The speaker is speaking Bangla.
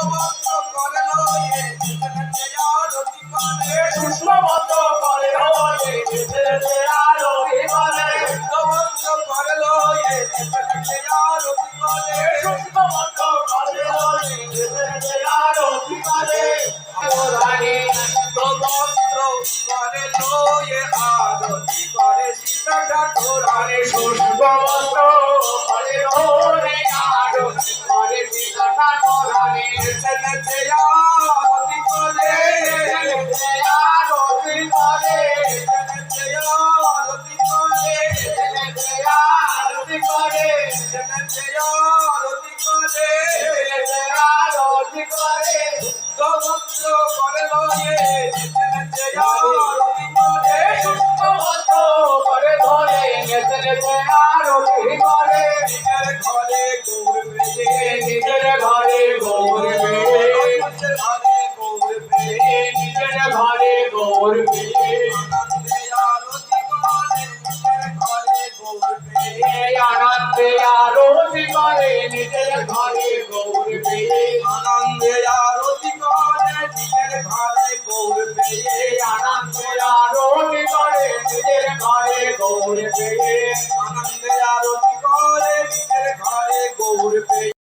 সুষ্মবদ্ধ করে লয়ে নিচেতে আরতি করে সুষ্মবদ্ধ করে লয়ে নিচেতে আরতি করে সুষ্মবদ্ধ করে লয়ে নিচেতে আরতি করে রানী সুষ্মবদ্ধ করে লয়ে আরতি করে সীতা ঠাকুরানী সুষ্মবদ্ধ করে লয়ে আরতি করে সীতা ঠাকুরানী নিচেতে আরতি করে নিজের ঘরে গৌর ঘরে গৌর আনন্দে আরতি করে নিজের ঘরে গৌর আনন্দে আরতি করে নিজের ঘরে গৌর আনন্দে আরতি করে নিজের ঘরে গৌর আনন্দে আরতি করে নিজের ঘরে গৌর